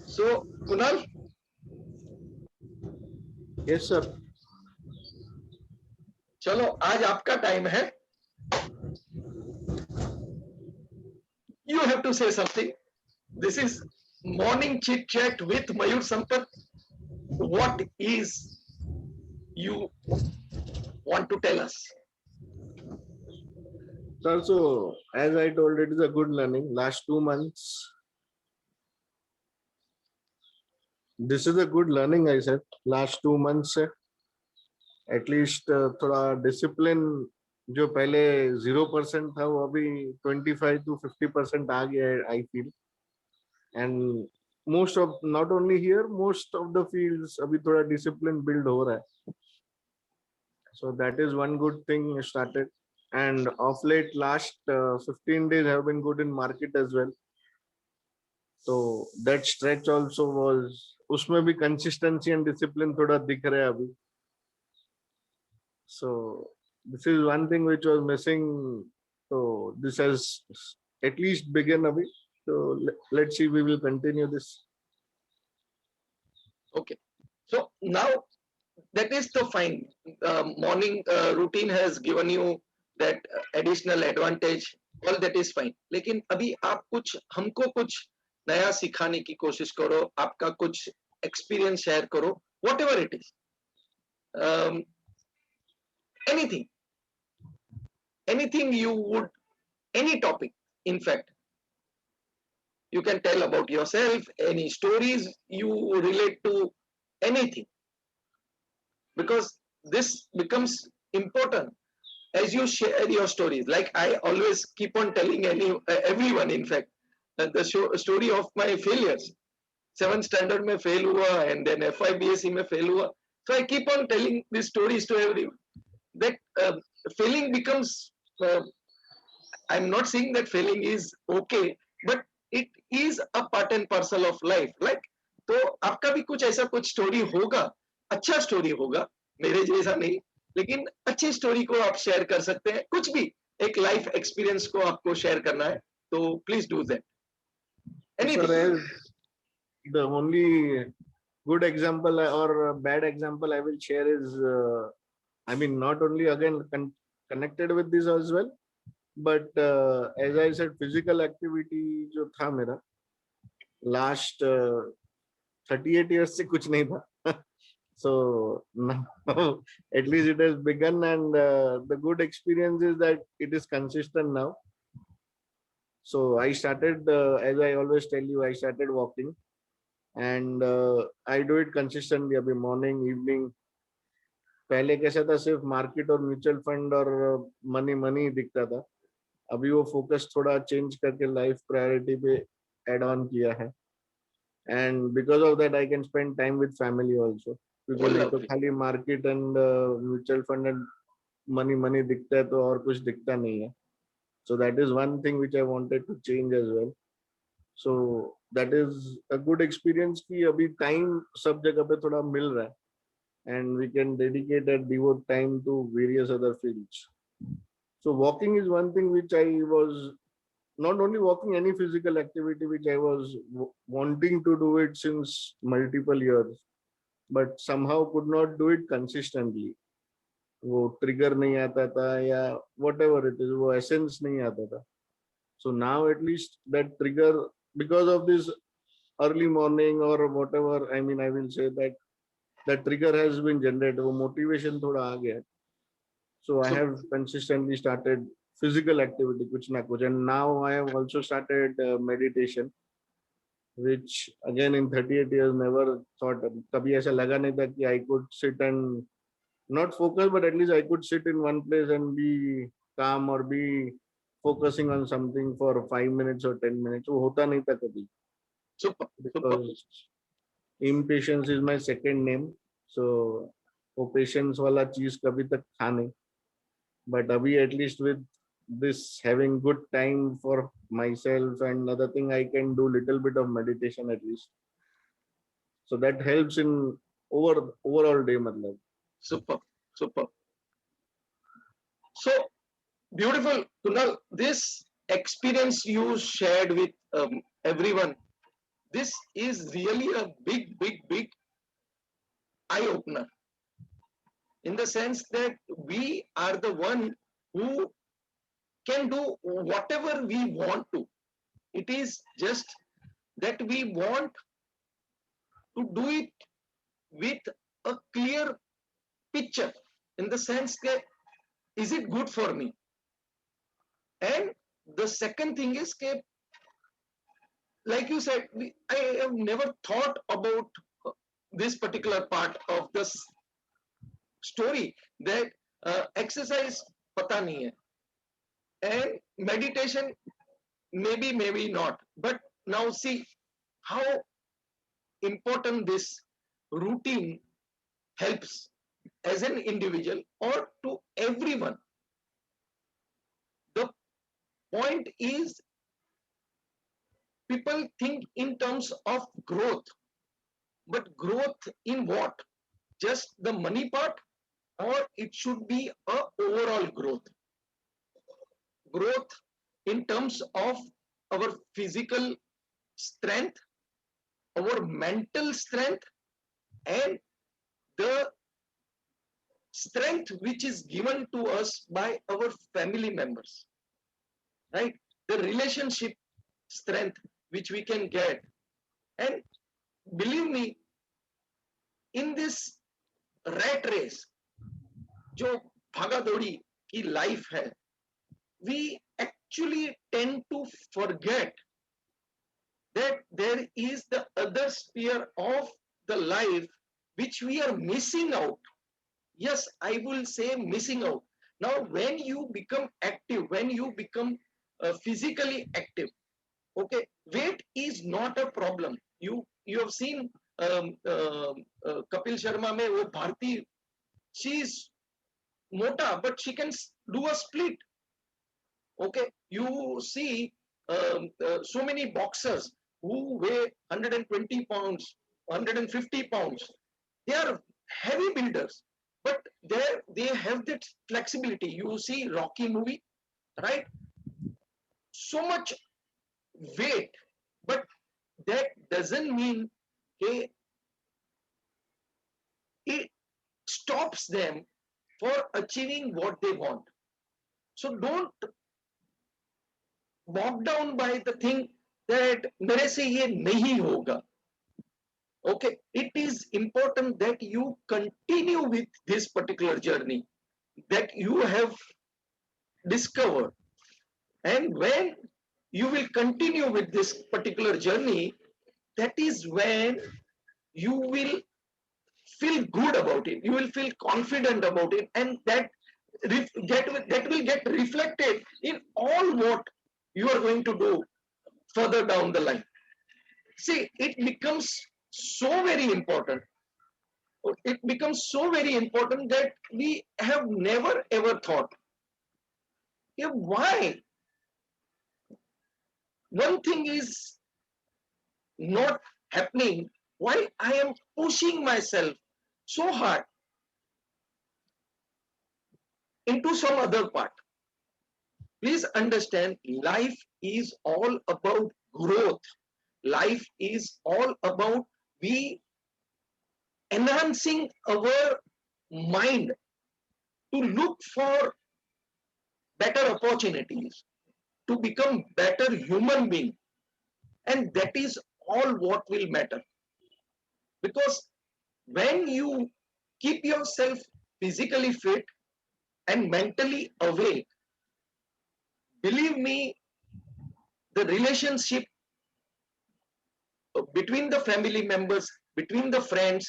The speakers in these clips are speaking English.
So, Kunal, Yes, sir. चलो आज आपका टाइम है. You have to say something. This is Morning Chit Chat with Mayur Sampat. What is you want to tell us? Sir, so as I told, it is a good learning. Last 2 months, this is a good learning. I said last 2 months से at least थोड़ा discipline जो पहले 0% था वो अभी 25 to 50% आ गया है. I feel, and most of, not only here, most of the fields अभी थोड़ा discipline build हो रहा है. So that is one good thing started. And of late, last 15 days have been good in market as well. So that stretch also was, उसमें भी consistency and discipline थोड़ा दिख रहा है अभी. So this is one thing which was missing. So this has at least begun abhi. So let's see, we will continue this. Okay. So now that is the fine. Morning routine has given you that additional advantage. All that is fine. लेकिन अभी आप कुछ हमको कुछ नया सिखाने की कोशिश करो. आपका कुछ experience share करो. Whatever it is. Anything. Anything you would. Any topic. In fact. You can tell about yourself. Any stories you relate to. Anything. Because this becomes important as you share your stories. Like I always keep on telling everyone, in fact, the story of my failures. 7th standard में fail हुआ and then FIBSC में fail हुआ. So I keep on telling these stories to everyone. That failing becomes. I'm not saying that failing is okay, but it is a part and parcel of life. Like तो आपका भी कुछ ऐसा कुछ story होगा, अच्छा story होगा, मेरे जैसा नहीं, लेकिन अच्छी स्टोरी को आप शेयर कर सकते हैं. कुछ भी एक लाइफ एक्सपीरियंस को आपको शेयर करना है तो please do that. So anything. sir, as the only good example or bad example I will share is, I mean, not only again connected with this as well, but as I said, physical activity जो था मेरा last 38 years से कुछ नहीं था. So now at least it has begun, and the good experience is that it is consistent now. So I started, as I always tell you, I started walking, and I do it consistently. अभी morning, evening. पहले कैसा था, सिर्फ market और mutual fund और money money दिखता था. अभी वो फोकस थोड़ा चेंज करके लाइफ प्रायोरिटी पे एड ऑन किया है. And because of that I can spend time with family also, क्योंकि नहीं तो खाली market and mutual fund and money money दिखता है तो और कुछ दिखता नहीं है. So that is one thing which I wanted to change as well. So that is a good experience कि अभी time सब जगह पे थोड़ा मिल रहा है, and we can dedicate and devote time to various other fields. So walking is one thing which I was not only walking, any physical activity which I was wanting to do it since multiple years, but somehow could not do it consistently. वो trigger नहीं आता था या whatever it is, वो essence नहीं आता था. So now at least that trigger, because of this early morning और whatever, I mean I will say that that trigger has been generated, वो मोटिवेशन थोड़ा आ गया. So I have consistently started physical activity कुछ ना कुछ, and now I have also started meditation, which again in 38 years never thought, कभी ऐसा लगा नहीं था कि I could sit and not focus, but at least I could sit in one place and be calm or be focusing on something for 5 minutes or 10 minutes. वो होता नहीं था कभी. Super. Because impatience is my second name. So वो patience वाला चीज कभी तक था नहीं. But अभी at least with this having good time for myself and other thing, I can do little bit of meditation at least. So that helps in overall day मतलब. Super. Super. So beautiful, Kunal. This experience you shared with everyone This is really a big eye opener, in the sense that we are the one who can do whatever we want to. It is just that we want to do it with a clear picture, in the sense that is it good for me. And the second thing is that, like you said, I have never thought about this particular part of this story, that exercise pata nahi hai, and meditation maybe not. But now see how important this routine helps as an individual or to everyone. The point is, people think in terms of growth, but growth in what? Just the money part, or it should be a overall growth? Growth in terms of our physical strength, our mental strength, and the strength which is given to us by our family members, right? The relationship strength which we can get. And believe me, in this rat race, जो भागा दौड़ी की life है, we actually tend to forget that there is the other sphere of the life which we are missing out. Yes, I will say missing out. Now, when you become active, when you become physically active, okay, weight is not a problem. You have seen Kapil Sharma में वो Bharti, she is mota, but she can do a split. Okay, you see so many boxers who weigh 120 pounds, 150 pounds. They are heavy builders, but they have that flexibility. You see Rocky movie, right? So much weight, but that doesn't mean, okay, it stops them for achieving what they want. So don't bog down by the thing that मेरे से ये नहीं होगा. Okay, it is important that you continue with this particular journey that you have discovered. And when you will continue with this particular journey, that is when you will feel good about it. You will feel confident about it, and that will get reflected in all what you are going to do further down the line. See, it becomes so very important. It becomes so very important that we have never ever thought, yeah, why one thing is not happening, why I am pushing myself so hard into some other part. Please understand, life is all about growth. Life is all about we enhancing our mind to look for better opportunities, to become better human being. And that is all what will matter. Because when you keep yourself physically fit and mentally awake, believe me, the relationship between the family members, between the friends,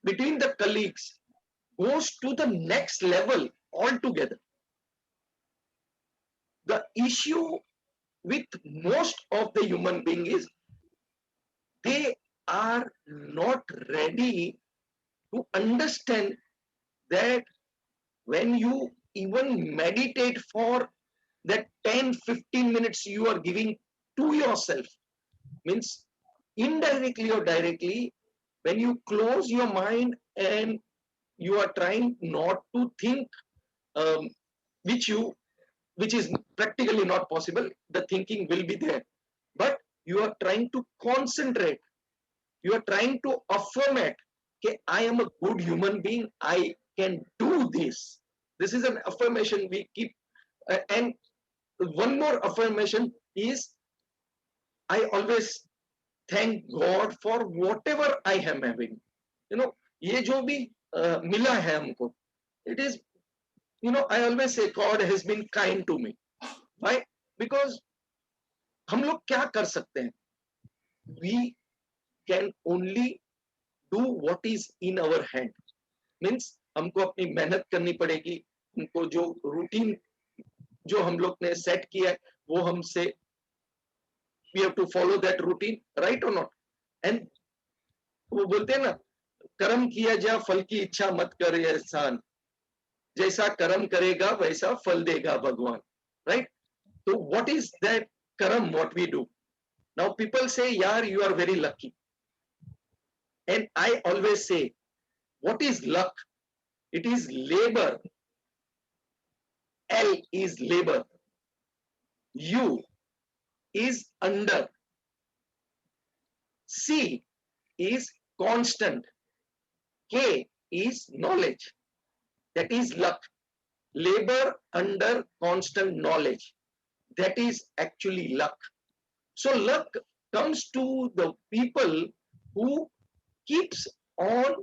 between the colleagues goes to the next level altogether. The issue with most of the human being is they are not ready to understand that when you even meditate for that 10-15 minutes you are giving to yourself, means indirectly or directly, when you close your mind and you are trying not to think, um, which is practically not possible, the thinking will be there, but you are trying to concentrate, you are trying to affirm it, okay, I am a good human being, I can do this. This is an affirmation we keep. And one more affirmation is, I always thank God for whatever I am having. You know, ये जो भी मिला है हमको, it is, you know, I always say God has been kind to me. Why? Because हम लोग क्या कर सकते हैं? We can only do what is in our hand. Means हमको अपनी मेहनत करनी पड़ेगी, हमको जो रूटीन जो हम लोग ने सेट किया है वो हमसे, we have to follow that routine, right or not? And वो बोलते हैं ना, कर्म किया जा फल की इच्छा मत करे एहसान, जैसा कर्म करेगा वैसा फल देगा भगवान, right? So what is that karam what we do? Now people say, yaar, you are very lucky. And I always say, what is luck? It is labor. L is labor. U is under. C is constant. K is knowledge. That is luck. Labor under constant knowledge. That is actually luck. So luck comes to the people who keeps on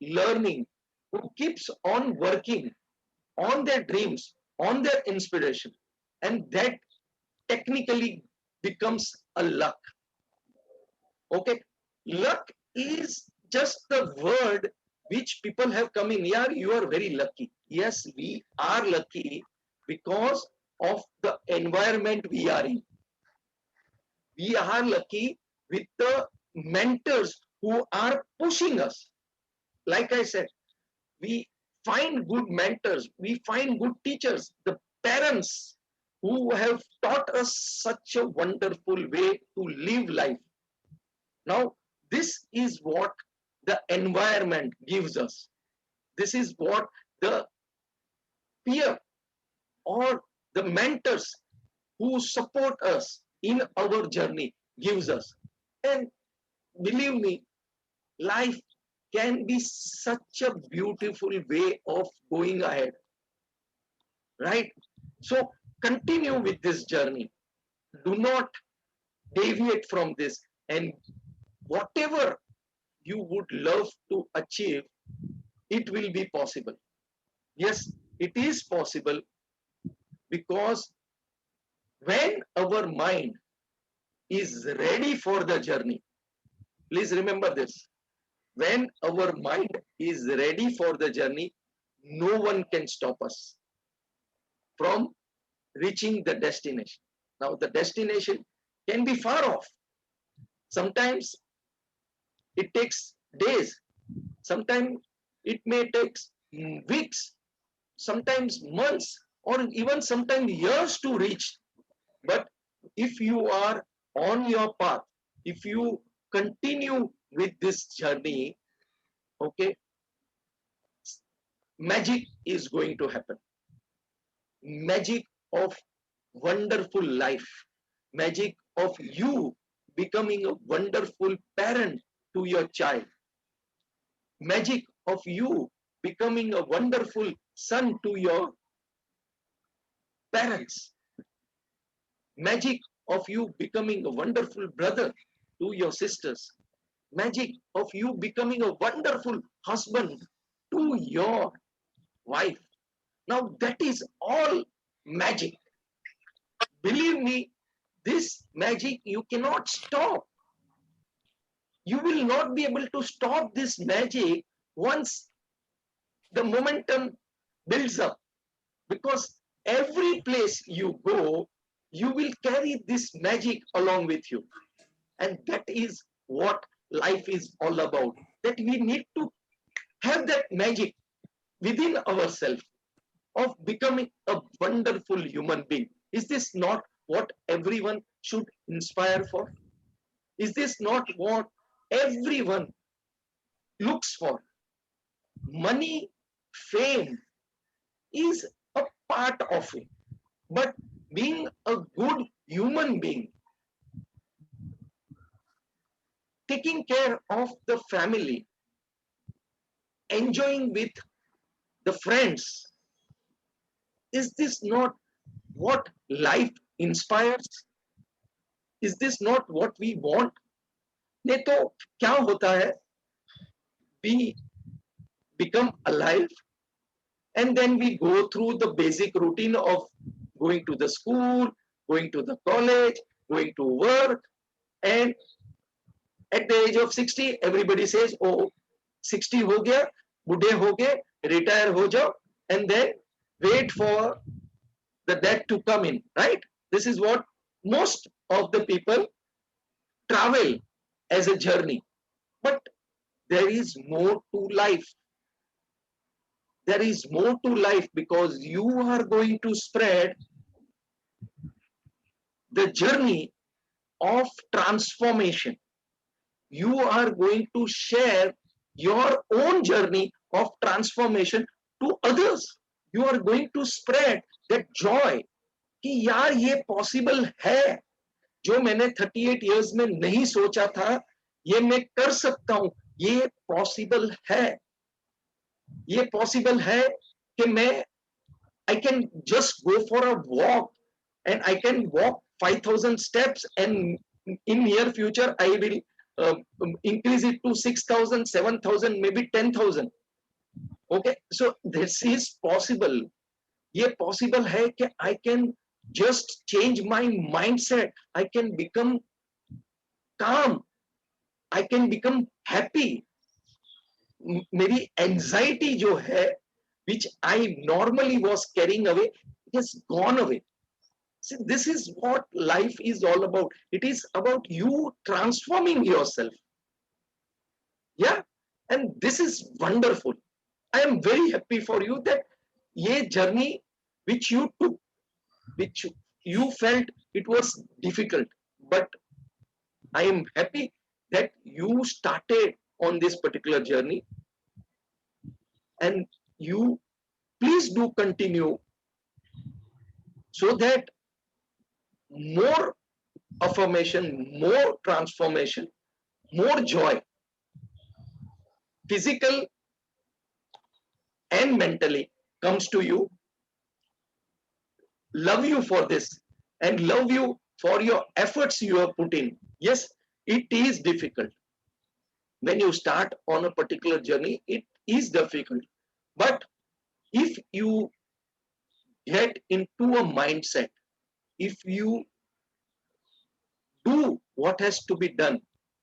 learning, who keeps on working on their dreams, on their inspiration, and that technically becomes a luck. Okay, luck is just the word which people have come in. Yeah, you are very lucky. Yes, we are lucky because of the environment we are in. We are lucky with the mentors who are pushing us. Like I said, we find good mentors, we find good teachers, the parents who have taught us such a wonderful way to live life. Now, this is what the environment gives us. This is what the peer or the mentors who support us in our journey gives us. And believe me, life can be such a beautiful way of going ahead, right? So continue with this journey. Do not deviate from this. And whatever you would love to achieve, it will be possible. Yes, it is possible because when our mind is ready for the journey, please remember this. When our mind is ready for the journey, no one can stop us from reaching the destination. Now, the destination can be far off. Sometimes it takes days. Sometimes it may take weeks, sometimes months, or even sometimes years to reach. But if you are on your path, if you continue with this journey, okay, magic is going to happen. Magic of wonderful life, magic of you becoming a wonderful parent to your child, magic of you becoming a wonderful son to your parents, magic of you becoming a wonderful brother to your sisters, magic of you becoming a wonderful husband to your wife. Now that is all magic. Believe me, this magic you cannot stop. You will not be able to stop this magic once the momentum builds up, because every place you go, you will carry this magic along with you. And that is what life is all about. That we need to have that magic within ourselves of becoming a wonderful human being. Is this not what everyone should inspire for? Is this not what everyone looks for? Money, fame is a part of it. But being a good human being, taking care of the family, enjoying with the friends. Is this not what life inspires? Is this not what we want? नहीं तो क्या होता है? We become alive and then we go through the basic routine of going to the school, going to the college, going to work, and at the age of 60, everybody says, oh, 60 ho gaya, budhe ho gaye, retire ho jao, and then wait for the death to come in, right? This is what most of the people travel as a journey. But there is more to life. There is more to life because you are going to spread the journey of transformation. You are going to share your own journey of transformation to others. You are going to spread that joy कि यार ये possible है जो मैंने 38 years में नहीं सोचा था ये मैं कर सकता हूं ये पॉसिबल है कि मैं I can just go for a walk and I can walk 5,000 steps and in near future I will increase it to 6,000, 7,000, maybe 10,000. Okay, so this is possible. ये possible है कि I can just change my mindset. I can become calm. I can become happy. मेरी anxiety जो है which I normally was carrying away, it has gone away. See, this is what life is all about. It is about you transforming yourself. Yeah. And this is wonderful. I am very happy for you that ye journey which you took, which you felt it was difficult, but I am happy that you started on this particular journey and you please do continue so that more affirmation, more transformation, more joy, physical and mentally comes to you. Love you for this and love you for your efforts you have put in. Yes, it is difficult. When you start on a particular journey, it is difficult. But if you get into a mindset, if you do what has to be done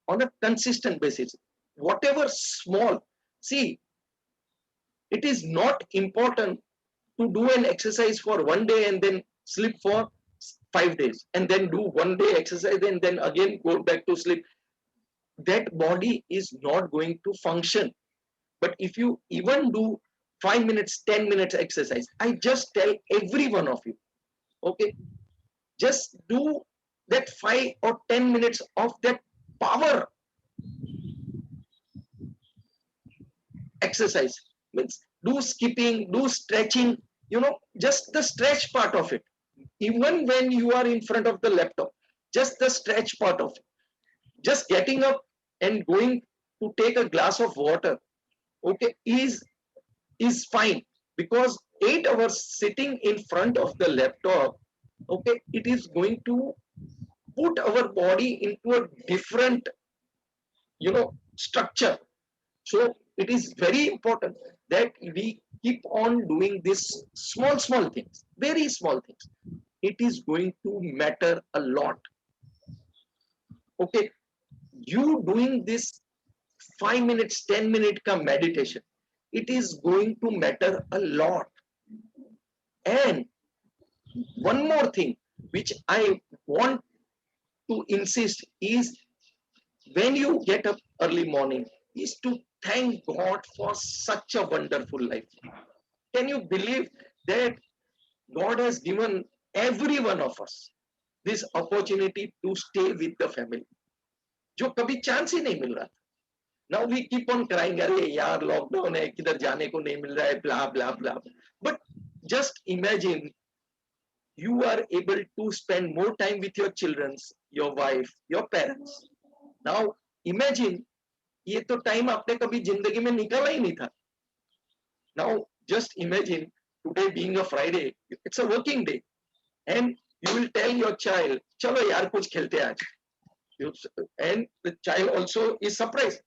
on a consistent basis, whatever small, see, it is not important to do an exercise for one day and then sleep for 5 days and then do one day exercise and then again go back to sleep. That body is not going to function. But if you even do 5 minutes, 10 minutes exercise, I just tell every one of you, okay, just do that 5 or 10 minutes of that power exercise. Means do skipping, do stretching, just the stretch part of it. Even when you are in front of the laptop, just the stretch part of it. Just getting up and going to take a glass of water, okay, is fine because 8 hours sitting in front of the laptop, okay, it is going to put our body into a different, structure. So it is very important that we keep on doing this small things, very small things. It is going to matter a lot. Okay, you doing this 5 minutes, 10 minute ka meditation, it is going to matter a lot. And one more thing which I want to insist is when you get up early morning is to thank God for such a wonderful life. Can you believe that God has given every one of us this opportunity to stay with the family? जो कभी chance ही नहीं मिल रहा था. Now we keep on crying, अरे यार lockdown है किधर जाने को नहीं मिल रहा है blah blah blah. But just imagine you are able to spend more time with your children, your wife, your parents. Now Imagine, ये तो टाइम आपने कभी जिंदगी में निकाला ही नहीं था. Now just imagine today being a Friday, it's a working day, and you will tell your child, चलो यार कुछ खेलते हैं आज. And the child also is surprised.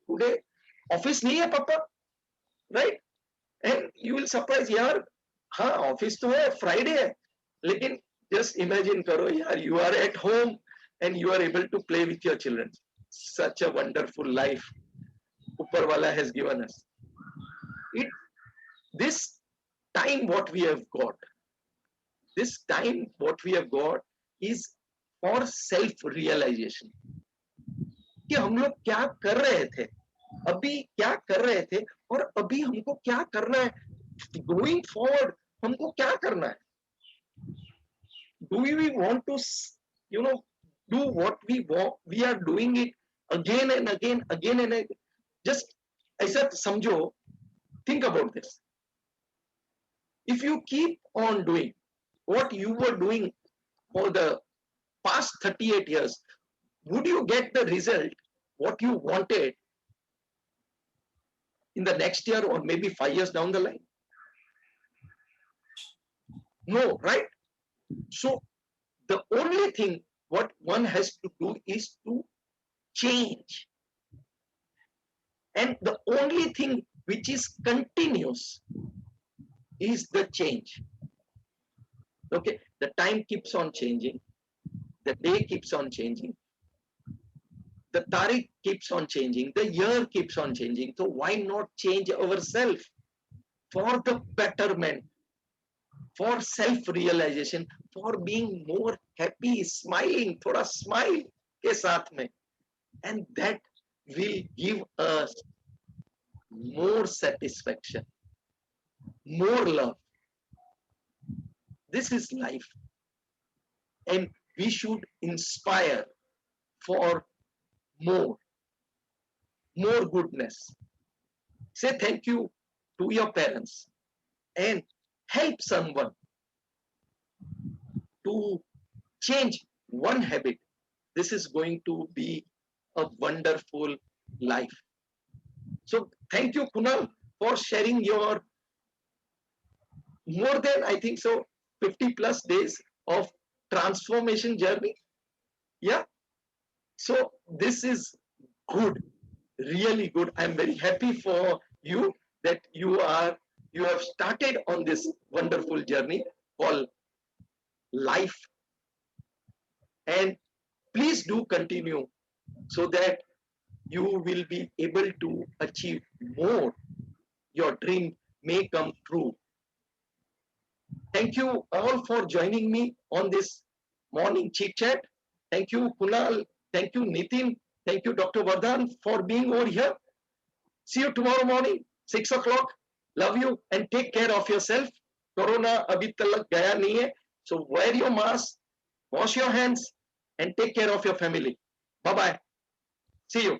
Today office नहीं है पापा, right? And you will surprise यार, हाँ ऑफिस तो है, फ्राइडे है, लेकिन just imagine करो यार, you are at home and you are able to play with your children. Such a wonderful life ऊपर वाला has given us. It this time what we have got, this time what we have got is for self realization. कि हम लोग क्या कर रहे थे, अभी क्या कर रहे थे, और अभी हमको क्या करना है, गोइंग फॉरवर्ड हमको क्या करना है. Do we want to, you know, do what we want? We are doing it again and again, again and again. Just ऐसा समझो, think about this. If you keep on doing what you were doing for the past 38 years, would you get the result what you wanted in the next year or maybe 5 years down the line? No, right? So the only thing what one has to do is to change. And the only thing which is continuous is the change. Okay, the time keeps on changing, the day keeps on changing, the tarikh keeps on changing, the year keeps on changing. So why not change ourselves for the betterment, for self-realization, for being more happy, smiling, thoda smile ke saath mein, and that will give us more satisfaction, more love. This is life, and we should inspire for more, more goodness. Say thank you to your parents and help someone to change one habit. This is going to be a wonderful life. So thank you, Kunal, for sharing your more than, I think so, 50 plus days of transformation journey. Yeah. So this is good, really good. I'm very happy for you that you have started on this wonderful journey called life, and please do continue so that you will be able to achieve more. Your dream may come true. Thank you all for joining me on this morning chit chat. Thank you, Kunal. Thank you, Nitin. Thank you, Dr. Vardhan, for being over here. See you tomorrow morning, 6 o'clock. Love you and take care of yourself. Corona abhi tak gaya nahi hai. So wear your mask, wash your hands, and take care of your family. Bye-bye. See you.